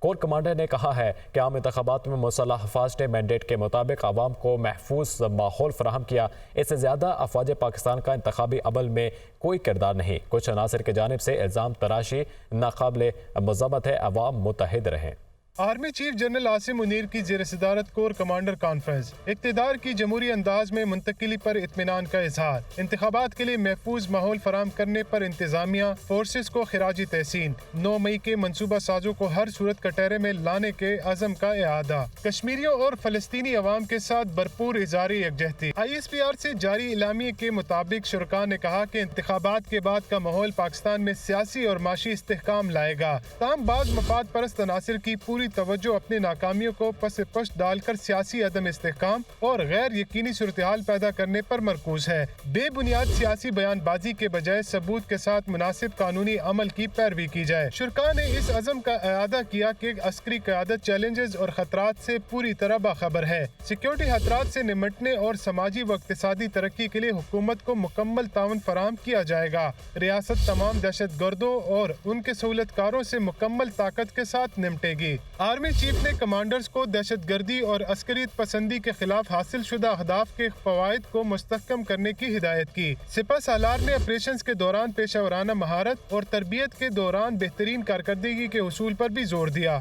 Corps commander نے کہا ہے کہ عام انتخابات میں مسلح افواج نے مینڈیٹ کے مطابق عوام کو محفوظ ماحول فراہم کیا۔ اس سے زیادہ افواج پاکستان کا انتخابی عمل میں کوئی کردار نہیں۔ کچھ عناصر کی جانب سے الزام تراشی ناقابل مذمت ہے، عوام متحد رہیں۔ Army chief general Asim Munir کی زیر صدارت کور کمانڈر کانفرنس، اقتدار کی جمہوری انداز میں منتقلی پر اطمینان کا اظہار، انتخابات کے لیے محفوظ ماحول فراہم کرنے پر انتظامیہ فورسز کو خراج تحسین، 9 مئی کے منصوبہ سازوں کو ہر صورت کٹہرے میں لانے کے عزم کا اعادہ، کشمیریوں اور فلسطینی عوام کے ساتھ بھرپور اظہار یکجہتی۔ ISPR سے جاری اعلامیے کے مطابق شرکاء نے کہا کہ انتخابات کے بعد کا ماحول پاکستان میں سیاسی اور معاشی استحکام لائے گا، تاہم بعض مفاد پرست عناصر کی پوری توجہ اپنی ناکامیوں کو پس پشت ڈال کر سیاسی عدم استحکام اور غیر یقینی صورتحال پیدا کرنے پر مرکوز ہے۔ بے بنیاد سیاسی بیان بازی کے بجائے ثبوت کے ساتھ مناسب قانونی عمل کی پیروی کی جائے۔ شرکاء نے اس عزم کا اعادہ کیا کہ عسکری قیادت چیلنجز اور خطرات سے پوری طرح باخبر ہے، سیکیورٹی خطرات سے نمٹنے اور سماجی و اقتصادی ترقی کے لیے حکومت کو مکمل تعاون فراہم کیا جائے گا۔ ریاست تمام دہشت گردوں اور ان کے سہولت کاروں سے مکمل طاقت کے ساتھ نمٹے گی۔ آرمی چیف نے کمانڈرز کو دہشت گردی اور عسکریت پسندی کے خلاف حاصل شدہ اہداف کے فوائد کو مستحکم کرنے کی ہدایت کی۔ سپہ سالار نے آپریشنز کے دوران پیشہ ورانہ مہارت اور تربیت کے دوران بہترین کارکردگی کے حصول پر بھی زور دیا۔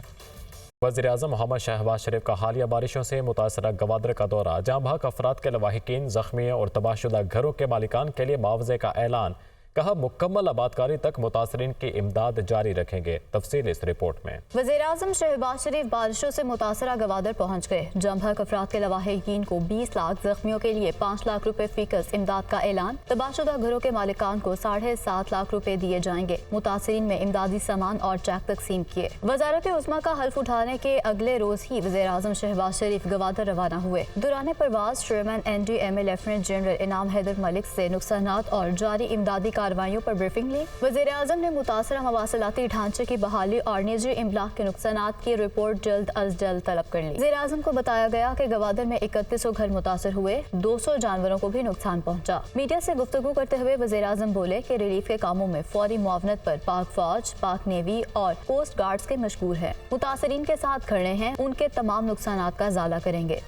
وزیراعظم محمد شہباز شریف کا حالیہ بارشوں سے متاثرہ گوادر کا دورہ، جہاں بحق افراد کے لواحقین، زخمیوں اور تباہ شدہ گھروں کے مالکان کے لیے معاوضے کا اعلان، کہا مکمل آبادکاری تک متاثرین کی امداد جاری رکھیں گے۔ تفصیل اس رپورٹ میں۔ وزیراعظم شہباز شریف بارشوں سے متاثرہ گوادر پہنچ گئے، جہاں بھرک افراد کے لواحقین کو 20 لاکھ، زخمیوں کے لیے 5 لاکھ روپے فی کس امداد کا اعلان، تباہ شدہ گھروں کے مالکان کو 7.5 لاکھ روپے دیے جائیں گے۔ متاثرین میں امدادی سامان اور چیک تقسیم کیے۔ وزارت عظمیٰ کا حلف اٹھانے کے اگلے روز ہی وزیراعظم شہباز شریف گوادر روانہ ہوئے۔ دوران پرواز چیئرمین NDMA لیفٹیننٹ جنرل انعام حیدر ملک سے نقصانات اور جاری امدادی کارروائیوں پر بریفنگ لی۔ وزیراعظم نے متاثرہ مواصلاتی ڈھانچے کی بحالی اور نجی املاک کے نقصانات کی رپورٹ جلد از جلد طلب کر لی۔ وزیراعظم کو بتایا گیا کہ گوادر میں 3100 گھر متاثر ہوئے، 200 جانوروں کو بھی نقصان پہنچا۔ میڈیا سے گفتگو کرتے ہوئے وزیراعظم بولے کہ ریلیف کے کاموں میں فوری معاونت پر پاک فوج، پاک نیوی اور کوسٹ گارڈز کے مشکور ہیں۔ متاثرین کے ساتھ کھڑے ہیں، ان کے تمام نقصانات کا ازالہ کریں گے۔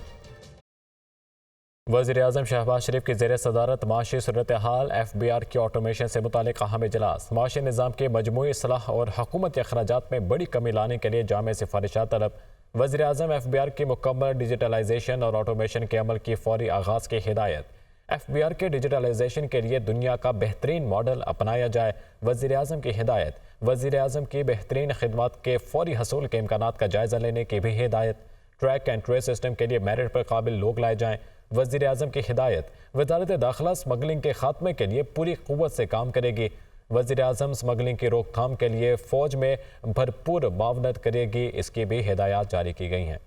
وزیراعظم شہباز شریف کی زیر صدارت معاشی صورتحال FBR کی آٹومیشن سے متعلق اہم اجلاس، معاشی نظام کے مجموعی اصلاح اور حکومتی اخراجات میں بڑی کمی لانے کے لیے جامع سفارشات طلب۔ وزیراعظم FBR کی مکمل ڈیجیٹلائزیشن اور آٹومیشن کے عمل کی فوری آغاز کی ہدایت۔ FBR کے ڈیجیٹلائزیشن کے لیے دنیا کا بہترین ماڈل اپنایا جائے، وزیراعظم کی ہدایت۔ وزیراعظم کی بہترین خدمات کے فوری حصول کے امکانات کا جائزہ لینے کی بھی ہدایت۔ ٹریک اینڈ ٹریس سسٹم کے لیے میرٹ پر قابل لوگ لائے جائیں، وزیراعظم کی ہدایت۔ وزارت داخلہ سمگلنگ کے خاتمے کے لیے پوری قوت سے کام کرے گی۔ وزیراعظم سمگلنگ کی روک تھام کے لیے فوج میں بھرپور معاونت کرے گی، اس کی بھی ہدایات جاری کی گئی ہیں۔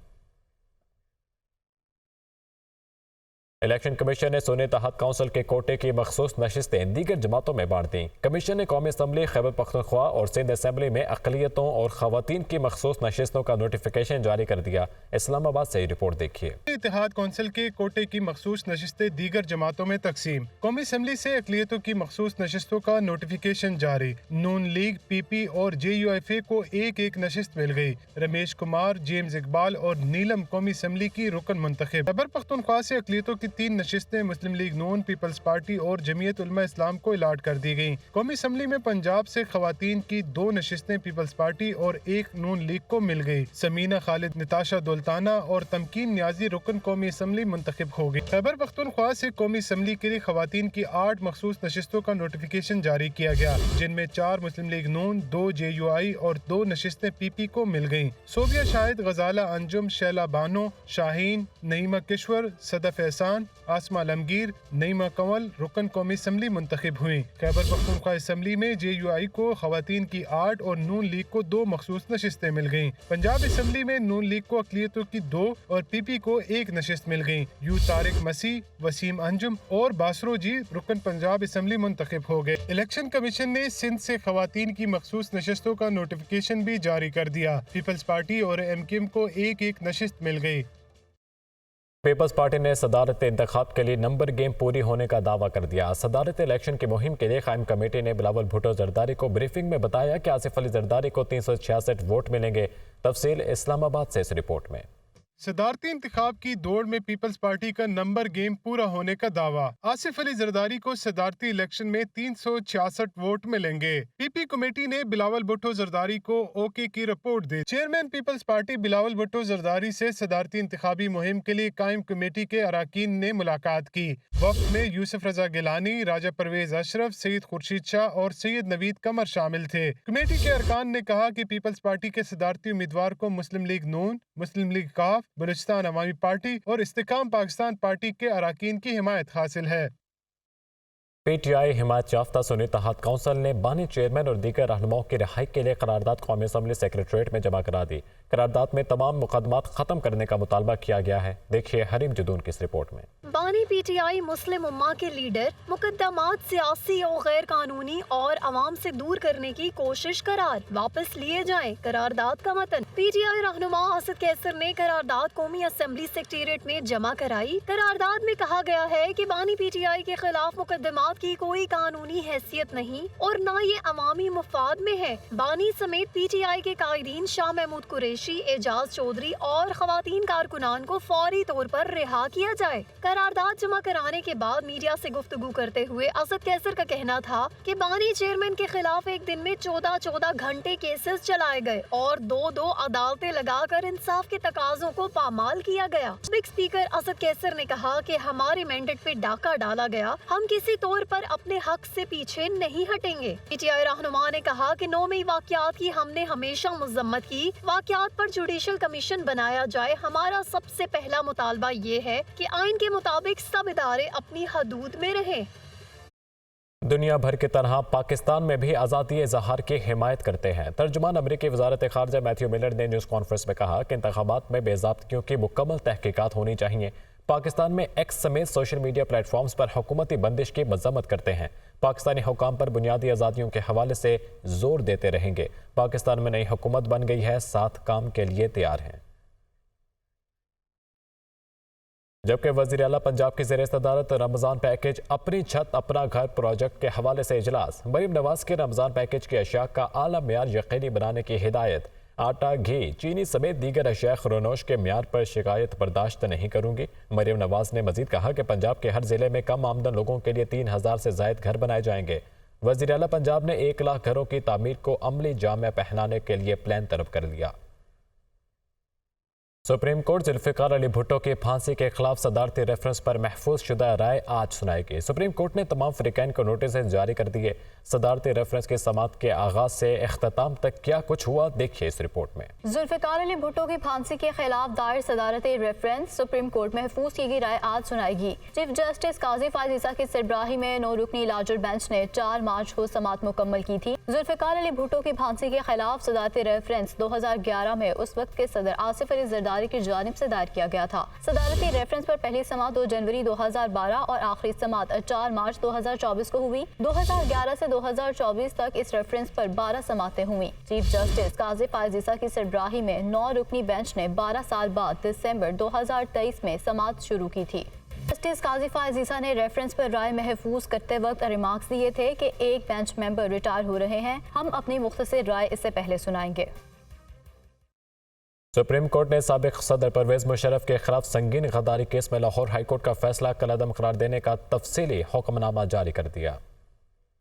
الیکشن کمیشن نے سونی تحت کونسل کے کوٹے کی مخصوص نشستیں دیگر جماعتوں میں بانٹ دیں۔ کمیشن نے قومی اسمبلی، خیبر پختونخوا اور سندھ اسمبلی میں اقلیتوں اور خواتین کی مخصوص نشستوں کا نوٹیفیکیشن جاری کر دیا۔ اسلام آباد سے رپورٹ دیکھیے۔ اتحاد کونسل کے کوٹے کی مخصوص نشستیں دیگر جماعتوں میں تقسیم۔ قومی اسمبلی سے اقلیتوں کی مخصوص نشستوں کا نوٹیفیکیشن جاری۔ نون لیگ، PP اور JUFA کو ایک نشست مل گئی۔ رمیش کمار، جیمز اقبال اور نیلم قومی اسمبلی کی رکن منتخب۔ خیبر پختونخوا سے اقلیتوں کی 3 نشستیں مسلم لیگ نون، پیپلز پارٹی اور جمعیت علماء اسلام کو الاٹ کر دی گئیں۔ قومی اسمبلی میں پنجاب سے خواتین کی 2 نشستیں پیپلز پارٹی اور 1 نون لیگ کو مل گئی۔ سمینہ خالد، نتاشا دولتانہ اور تمکین نیازی رکن قومی اسمبلی منتخب ہو گئی۔ خیبر پختونخوا سے قومی اسمبلی کے لیے خواتین کی 8 مخصوص نشستوں کا نوٹیفیکیشن جاری کیا گیا، جن میں 4 مسلم لیگ نون، 2 JUI اور 2 نشستیں PP کو مل گئیں۔ صوبیہ شاہد، غزالہ انجم، شیلا بانو، شاہین، نعیمہ کشور، صدف احسان، آسمہ علمگیر، نعیمہ کنول رکن قومی اسمبلی منتخب ہوئیں۔ خیبر پختونخوا اسمبلی میں JUI کو خواتین کی 8 اور نون لیگ کو 2 مخصوص نشستیں مل گئیں۔ پنجاب اسمبلی میں نون لیگ کو اقلیتوں کی 2 اور PP کو 1 نشست مل گئیں۔ یو طارق مسیح، وسیم انجم اور باسرو جی رکن پنجاب اسمبلی منتخب ہو گئے۔ الیکشن کمیشن نے سندھ سے خواتین کی مخصوص نشستوں کا نوٹیفیکیشن بھی جاری کر دیا۔ پیپلز پارٹی اور MKM کو 1 نشست مل گئی۔ پیپلز پارٹی نے صدارت انتخاب کے لیے نمبر گیم پوری ہونے کا دعویٰ کر دیا۔ صدارت الیکشن کی مہم کے لیے قائم کمیٹی نے بلاول بھٹو زرداری کو بریفنگ میں بتایا کہ آصف علی زرداری کو 366 ووٹ ملیں گے۔ تفصیل اسلام آباد سے اس رپورٹ میں۔ صدارتی انتخاب کی دوڑ میں پیپلز پارٹی کا نمبر گیم پورا ہونے کا دعویٰ۔ آصف علی زرداری کو صدارتی الیکشن میں 366 ووٹ ملیں گے۔ پی پی کمیٹی نے بلاول بھٹو زرداری کو اوکے کی رپورٹ دی۔ چیئرمین پیپلز پارٹی بلاول بھٹو زرداری سے صدارتی انتخابی مہم کے لیے قائم کمیٹی کے اراکین نے ملاقات کی۔ وفد میں یوسف رضا گیلانی، راجہ پرویز اشرف، سید خورشید شاہ اور سید نوید قمر شامل تھے۔ کمیٹی کے ارکان نے کہا کہ پیپلز پارٹی کے صدارتی امیدوار کو مسلم لیگ نون، مسلم لیگ کاف، بلوچستان عوامی پارٹی اور استحکام پاکستان پارٹی کے اراکین کی حمایت حاصل ہے۔ پی ٹی آئی حمایت یافتہ سنی اتحاد کونسل نے بانی چیئرمین اور دیگر رہنماؤں کی رہائی کے لیے قرارداد قومی اسمبلی سیکریٹریٹ میں جمع کرا دی۔ قرارداد میں تمام مقدمات ختم کرنے کا مطالبہ کیا گیا ہے۔ دیکھیے حریم جدون کی اس رپورٹ میں۔ بانی پی ٹی آئی مسلم امہ کے لیڈر مقدمات سیاسی اور غیر قانونی اور عوام سے دور کرنے کی کوشش قرار واپس لیے جائیں۔ قرارداد کا متن۔ پی ٹی آئی رہنما اسد کیسر نے قرارداد قومی اسمبلی سیکریٹریٹ میں جمع کرائی۔ قرارداد میں کہا گیا ہے کہ بانی پی ٹی آئی کے خلاف مقدمات کی کوئی قانونی حیثیت نہیں اور نہ یہ عوامی مفاد میں ہے۔ بانی سمیت پی ٹی آئی کے قائدین شاہ محمود قریشی، اعجاز چودھری اور خواتین کارکنان کو فوری طور پر رہا کیا جائے۔ قرارداد جمع کرانے کے بعد میڈیا سے گفتگو کرتے ہوئے اسد کیسر کا کہنا تھا کہ بانی چیئرمین کے خلاف ایک دن میں 14 گھنٹے کیسز چلائے گئے اور دو عدالتیں لگا کر انصاف کے تقاضوں کو پامال کیا گیا۔ سابق اسپیکر اسد کیسر نے کہا کہ ہمارے مینڈیٹ پہ ڈاکہ ڈالا گیا، ہم کسی طور پر اپنے حق سے پیچھے نہیں ہٹیں گے۔ پی ٹی آئی رہنما نے کہا کہ 9 مئی واقعات کی ہم نے ہمیشہ مذمت کی۔ واقعات پر جوڈیشل کمیشن بنایا جائے۔ ہمارا سب سے پہلا مطالبہ یہ ہے کہ آئین کے مطابق سب ادارے اپنی حدود میں رہیں۔ دنیا بھر کی طرح پاکستان میں بھی آزادی اظہار کی حمایت کرتے ہیں۔ ترجمان امریکی وزارت خارجہ میتھیو ملر نے نیوز کانفرنس میں کہا کہ انتخابات میں بے ضابطگیوں کی مکمل تحقیقات ہونی چاہیے۔ پاکستان میں ایکس سمیت سوشل میڈیا پلیٹ فارمز پر حکومتی بندش کی مذمت کرتے ہیں۔ پاکستانی حکام پر بنیادی آزادیوں کے حوالے سے زور دیتے رہیں گے۔ پاکستان میں نئی حکومت بن گئی ہے، ساتھ کام کے لیے تیار ہیں۔ جبکہ وزیر اعلیٰ پنجاب کی زیر صدارت رمضان پیکج اپنی چھت اپنا گھر پروجیکٹ کے حوالے سے اجلاس۔ مریم نواز کے رمضان پیکج کی اشیاء کا اعلیٰ معیار یقینی بنانے کی ہدایت۔ آٹا، گھی، چینی سمیت دیگر اشیاء خرونوش کے معیار پر شکایت برداشت نہیں کروں گی۔ مریم نواز نے مزید کہا کہ پنجاب کے ہر ضلع میں کم آمدن لوگوں کے لیے 3000 سے زائد گھر بنائے جائیں گے۔ وزیر اعلیٰ پنجاب نے 1 لاکھ گھروں کی تعمیر کو عملی جامہ پہنانے کے لیے پلان طلب کر لیا۔ سپریم کورٹ ذوالفقار علی بھٹو کی پھانسی کے خلاف صدارتی ریفرنس پر محفوظ شدہ رائے آج سنائے گی۔ سپریم کورٹ نے تمام فریقین کو نوٹسز جاری کر دیے۔ صدارتی ریفرنس کی سماعت کے آغاز سے اختتام تک کیا کچھ ہوا، دیکھیے اس رپورٹ میں۔ ذوالفقار علی بھٹو کی پھانسی کے خلاف دائر صدارتی ریفرنس سپریم کورٹ محفوظ کی گئی رائے آج سنائے گی۔ چیف جسٹس قاضی فائز عیسیٰ کی سربراہی میں 9 رکنی لارجر بینچ نے 4 مارچ کو سماعت مکمل کی تھی۔ ذوالفقار علی بھٹو کی پھانسی کے خلاف صدارتی ریفرنس 2011 میں اس وقت کے صدر آصف علی زرداری کی جانب سے دائر کیا گیا تھا۔ صدارتی ریفرنس پر پہلی سماعت 2 جنوری 2012 اور آخری سماعت 4 مارچ 2024 کو ہوئی۔ 2011 سے 2024 تک اس ریفرنس پر 12 سماعتیں ہوئیں۔ چیف جسٹس قاضی فائز عیسیٰ کی سربراہی میں 9 رکنی بینچ نے 12 سال بعد دسمبر 2023 میں سماعت شروع کی تھی۔ جسٹس قاضی فائز عیسیٰ نے ریفرنس پر رائے محفوظ کرتے وقت ریمارکس دیے تھے کہ ایک بینچ ممبر ریٹائر ہو رہے ہیں، ہم اپنی مختصر رائے اس سے پہلے سنائیں گے۔ سپریم کورٹ نے سابق صدر پرویز مشرف کے خلاف سنگین غداری کیس میں لاہور ہائی کورٹ کا فیصلہ کالعدم قرار دینے کا تفصیلی حکم نامہ جاری کر دیا۔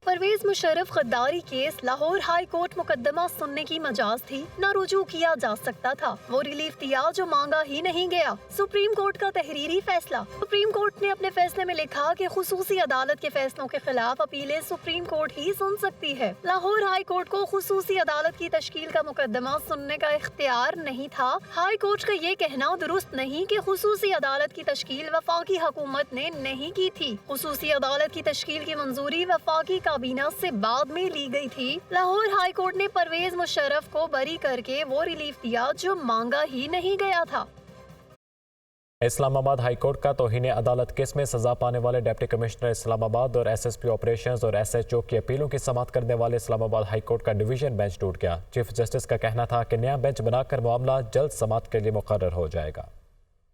پرویز مشرف غداری کیس لاہور ہائی کورٹ مقدمہ سننے کی مجاز تھی، نہ رجوع کیا جا سکتا تھا۔ وہ ریلیف دیا جو مانگا ہی نہیں گیا۔ سپریم کورٹ کا تحریری فیصلہ۔ سپریم کورٹ نے اپنے فیصلے میں لکھا کہ خصوصی عدالت کے فیصلوں کے خلاف اپیلیں سپریم کورٹ ہی سن سکتی ہے۔ لاہور ہائی کورٹ کو خصوصی عدالت کی تشکیل کا مقدمہ سننے کا اختیار نہیں تھا۔ ہائی کورٹ کا یہ کہنا درست نہیں کہ خصوصی عدالت کی تشکیل وفاقی حکومت نے نہیں کی تھی۔ خصوصی عدالت کی تشکیل کی منظوری وفاقی کابینہ سے بعد میں لی گئی تھی۔ لاہور ہائی کورٹ نے پرویز مشرف کو بری کر کے وہ ریلیف دیا جو مانگا ہی نہیں گیا تھا۔ اسلام آباد ہائی کورٹ کا توہین عدالت کیس میں سزا پانے والے ڈپٹی کمشنر اسلام آباد اور ایس ایس پی آپریشنز اور ایس ایچ او کی اپیلوں کی سماعت کرنے والے اسلام آباد ہائی کورٹ کا ڈویژن بینچ ٹوٹ گیا۔ چیف جسٹس کا کہنا تھا کہ نیا بینچ بنا کر معاملہ جلد سماعت کے لیے مقرر ہو جائے گا۔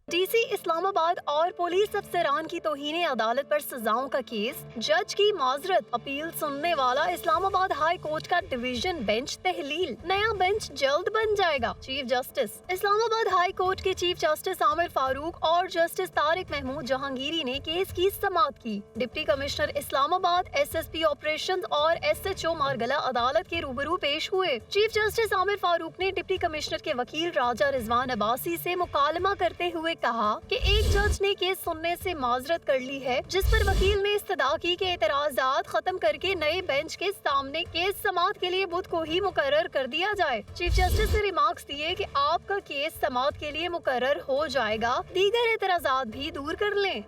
DC اسلام آباد اور پولیس افسران کی توہین عدالت پر سزاؤں کا کیس، جج کی معذرت، اپیل سننے والا اسلام آباد ہائی کورٹ کا ڈویژن بینچ تحلیل، نیا بینچ جلد بن جائے گا۔ چیف جسٹس اسلام آباد ہائی کورٹ کے چیف جسٹس عامر فاروق اور جسٹس طارق محمود جہانگیری نے کیس کی سماعت کی۔ ڈپٹی کمشنر اسلام آباد، SSP آپریشنز اور SHO مارگلہ عدالت کے روبرو پیش ہوئے۔ چیف جسٹس عامر فاروق نے ڈپٹی کمشنر کے وکیل راجہ رضوان عباسی سے مکالمہ کرتے ہوئے کہا کہ ایک جج نے کیس سننے سے معذرت کر لی ہے، جس پر وکیل نے استدعا کی کہ اعتراضات ختم کر کے نئے بینچ کے سامنے کیس سماعت کے لیے بدھ کو ہی مقرر کر دیا جائے۔ چیف جسٹس نے ریمارکس دیے کہ آپ کا کیس سماعت کے لیے مقرر ہو جائے گا، دیگر اعتراضات بھی دور کر لیں۔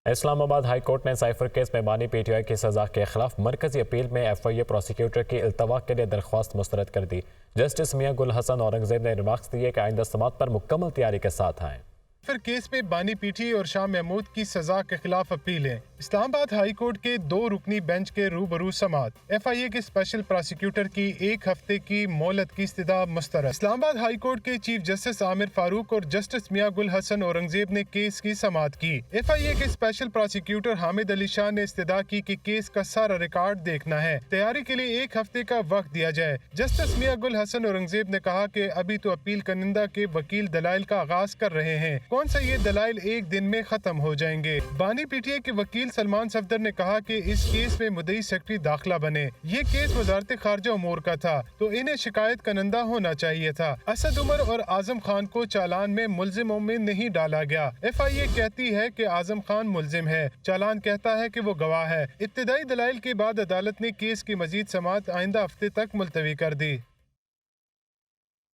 اسلام آباد ہائی کورٹ نے سائفر کیس میں بانی PTI کی سزا کے خلاف مرکزی اپیل میں FIA پروسیکیوٹر کی التوا کے لیے درخواست مسترد کر دی۔ جسٹس میاں گل حسن اورنگزیب نے ریمارکس دیے کہ آئندہ سماعت پر مکمل تیاری کے ساتھ آئیں۔ پھر کیس میں بانی PTI اور شاہ محمود کی سزا کے خلاف اپیل ہے۔ اسلام آباد ہائی کورٹ کے 2 رکنی بینچ کے روبرو سماعت، FIA کے اسپیشل پروسیکیوٹر کی 1 ہفتے کی مہلت کی استدعا مسترد۔ اسلام آباد ہائی کورٹ کے چیف جسٹس عامر فاروق اور جسٹس میاں گل حسن اورنگزیب نے کیس کی سماعت کی۔ FIA کے اسپیشل پروسیکیوٹر حامد علی شاہ نے استدعا کی کہ کیس کا سارا ریکارڈ دیکھنا ہے، تیاری کے لیے 1 ہفتے کا وقت دیا جائے۔ جسٹس میاں گل حسن اورنگزیب نے کہا کہ ابھی تو اپیل کنندہ کے وکیل دلائل کا آغاز کر رہے ہیں، کون سا یہ دلائل 1 دن میں ختم ہو جائیں گے۔ بانی PTI کے وکیل سلمان صفدر نے کہا کہ اس کیس میں مدعی سیکرٹری داخلہ بنے، یہ کیس وزارت خارجہ امور کا تھا تو انہیں شکایت کنندہ ہونا چاہیے تھا۔ اسد عمر اور اعظم خان کو چالان میں ملزموں میں نہیں ڈالا گیا۔ FIA کہتی ہے کہ اعظم خان ملزم ہے، چالان کہتا ہے کہ وہ گواہ ہے۔ ابتدائی دلائل کے بعد عدالت نے کیس کی مزید سماعت آئندہ ہفتے تک ملتوی کر دی۔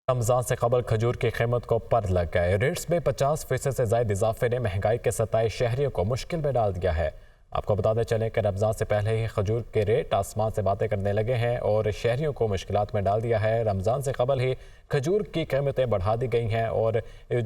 رمضان سے قبل کھجور کی قیمت کو پر لگ گئے۔ ریٹس میں 50% سے زائد اضافے نے مہنگائی کے ستائے شہریوں کو مشکل میں ڈال دیا ہے۔ آپ کو بتاتے چلیں کہ رمضان سے پہلے ہی کھجور کے ریٹ آسمان سے باتیں کرنے لگے ہیں اور شہریوں کو مشکلات میں ڈال دیا ہے۔ رمضان سے قبل ہی کھجور کی قیمتیں بڑھا دی گئی ہیں اور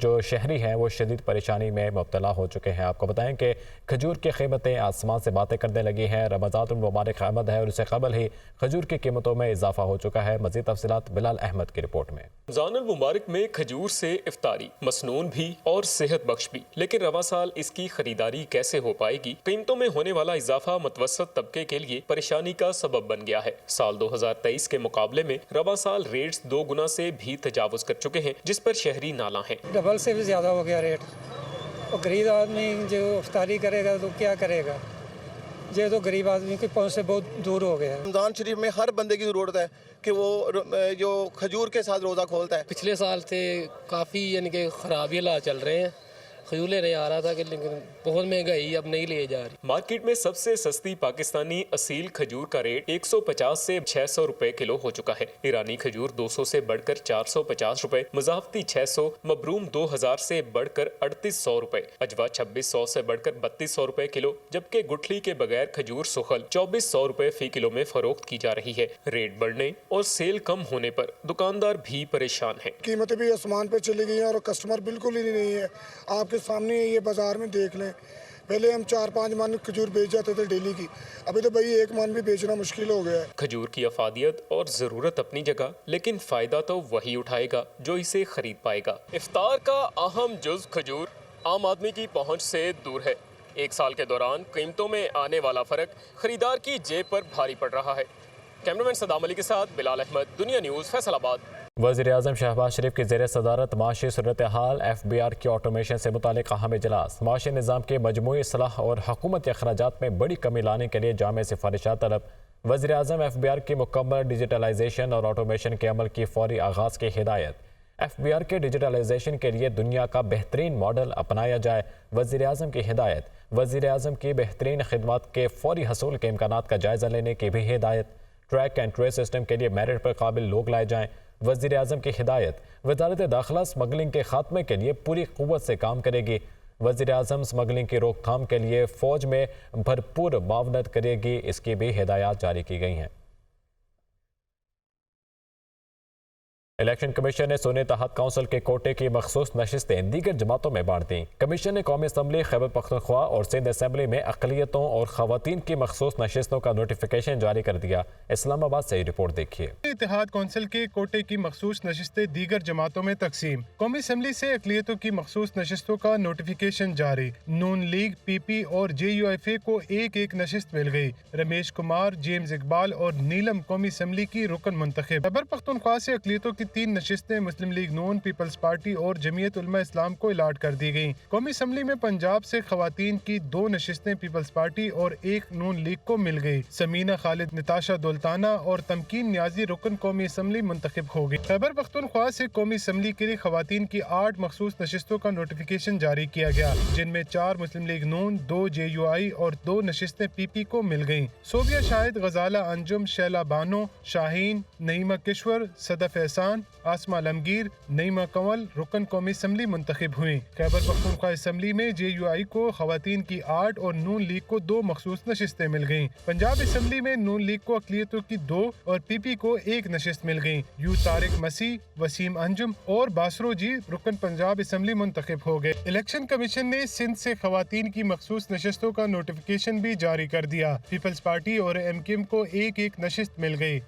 جو شہری ہیں وہ شدید پریشانی میں مبتلا ہو چکے ہیں۔ آپ کو بتائیں کہ کھجور کی قیمتیں آسمان سے باتیں کرنے لگی ہیں۔ رمضان المبارک آمد ہے اور اس سے قبل ہی کھجور کی قیمتوں میں اضافہ ہو چکا ہے۔ مزید تفصیلات بلال احمد کی رپورٹ میں۔ رمضان المبارک میں کھجور سے افطاری مسنون بھی اور صحت بخش بھی، لیکن رواں سال اس کی خریداری کیسے ہو پائے گی؟ قیمتوں میں ہونے والا اضافہ متوسط طبقے کے لیے پریشانی کا سبب بن گیا ہے۔ سال 2023 کے مقابلے میں رواں سال ریٹس 2 گنا سے بھی تجاوز کر چکے ہیں، جس پر شہری نالاں ہیں۔ ڈبل سے بھی زیادہ ہو گیا ریٹ، اور غریب آدمی جو افطاری کرے گا تو کیا کرے گا؟ یہ تو غریب آدمی کے پہنچ سے بہت دور ہو گیا ہے۔ رمضان شریف میں ہر بندے کی ضرورت ہے کہ وہ جو کھجور کے ساتھ روزہ کھولتا ہے۔ پچھلے سال سے کافی یعنی کہ خراب حالات چل رہے ہیں، کھجور لینے آ رہا تھا کہ لیکن بہت مہنگائی اب نہیں لیے جا رہی۔ مارکیٹ میں سب سے سستی پاکستانی اصیل کھجور کا ریٹ 150 سے 600 روپے کلو ہو چکا ہے۔ ایرانی کھجور 200 سے بڑھ کر 450 روپے، مضافتی 600، مبروم 2000 سے بڑھ کر 3800 روپے، اجوا 2600 سے بڑھ کر 3200 روپے کلو، جبکہ گٹھلی کے بغیر کھجور سخل 2400 روپے فی کلو میں فروخت کی جا رہی ہے۔ ریٹ بڑھنے اور سیل کم ہونے پر دکاندار بھی پریشان ہیں۔ قیمتیں بھی آسمان پہ چلی گئی ہیں اور کسٹمر بالکل ہی نہیں ہے۔ آپ کے سامنے یہ بازار میں دیکھ لیں، پہلے ہم 4-5 من کھجور بیچ جاتے تھے ڈیلی کی، ابھی تو بھائی 1 من بھی بیچنا مشکل ہو گیا ہے۔ کھجور کی افادیت اور ضرورت اپنی جگہ، لیکن فائدہ تو وہی اٹھائے گا جو اسے خرید پائے گا۔ افطار کا اہم جز کھجور عام آدمی کی پہنچ سے دور ہے۔ 1 سال کے دوران قیمتوں میں آنے والا فرق خریدار کی جیب پر بھاری پڑ رہا ہے۔ کیمرامین صدام علی کے ساتھ بلال احمد، دنیا نیوز، فیصل آباد۔ وزیر اعظم شہباز شریف کی زیر صدارت معاشی صورتحال FBR کی آٹومیشن سے متعلق اہم اجلاس، معاشی نظام کے مجموعی اصلاح اور حکومتی اخراجات میں بڑی کمی لانے کے لیے جامع سفارشات طلب۔ وزیر اعظم FBR کی مکمل ڈیجیٹلائزیشن اور آٹومیشن کے عمل کی فوری آغاز کی ہدایت۔ FBR کے ڈیجیٹلائزیشن کے لیے دنیا کا بہترین ماڈل اپنایا جائے، وزیر اعظم کی ہدایت۔ وزیر اعظم کی بہترین خدمات کے فوری حصول کے امکانات کا جائزہ لینے کی بھی ہدایت۔ ٹریک اینڈ ٹریس سسٹم کے لیے میرٹ پر قابل لوگ لائے جائیں، وزیر اعظم کی ہدایت۔ وزارت داخلہ سمگلنگ کے خاتمے کے لیے پوری قوت سے کام کرے گی۔ وزیر اعظم سمگلنگ کی روک تھام کے لیے فوج میں بھرپور معاونت کرے گی، اس کی بھی ہدایات جاری کی گئی ہیں۔ الیکشن کمیشن نے سونے تحت کونسل کے کوٹے کی مخصوص نشستیں دیگر جماعتوں میں بانٹ دیں۔ کمیشن نے قومی اسمبلی، خیبر پختونخوا اور سندھ اسمبلی میں اقلیتوں اور خواتین کی مخصوص نشستوں کا نوٹیفیکیشن جاری کر دیا۔ اسلام آباد سے رپورٹ دیکھیے۔ اتحاد کونسل کے کوٹے کی مخصوص نشستیں دیگر جماعتوں میں تقسیم۔ قومی اسمبلی سے اقلیتوں کی مخصوص نشستوں کا نوٹیفیکیشن جاری۔ نون لیگ، پی پی اور JUIF کو ایک ایک نشست مل گئی۔ رمیش کمار، جیمز اقبال اور نیلم قومی اسمبلی کی رکن منتخب۔ خیبر پختونخوا سے اقلیتوں کی 3 نشستیں مسلم لیگ نون، پیپلز پارٹی اور جمعیت علماء اسلام کو الاٹ کر دی گئیں۔ قومی اسمبلی میں پنجاب سے خواتین کی 2 نشستیں پیپلز پارٹی اور 1 نون لیگ کو مل گئی۔ سمینہ خالد، نتاشا دولتانہ اور تمکین نیازی رکن قومی اسمبلی منتخب ہو گئی۔ خیبر پختونخوا سے قومی اسمبلی کے لیے خواتین کی 8 مخصوص نشستوں کا نوٹیفیکیشن جاری کیا گیا، جن میں 4 مسلم لیگ نون، 2 JUI اور 2 نشستیں PP کو مل گئیں۔ صوبیہ شاہد، غزالہ انجم، شیلا بانو، شاہین، نعیمہ کشور، صدف احسان، آسمہ علمگیر، نعیمہ کنول رکن قومی اسمبلی منتخب ہوئیں۔ خیبر پختونخوا اسمبلی میں JUI کو خواتین کی 8 اور نون لیگ کو 2 مخصوص نشستیں مل گئیں۔ پنجاب اسمبلی میں نون لیگ کو اقلیتوں کی 2 اور PP کو 1 نشست مل گئیں۔ یو طارق مسیح، وسیم انجم اور باسرو جی رکن پنجاب اسمبلی منتخب ہو گئے۔ الیکشن کمیشن نے سندھ سے خواتین کی مخصوص نشستوں کا نوٹیفیکیشن بھی جاری کر دیا۔ پیپلز پارٹی اور MKM کو 1 نشست مل گئی۔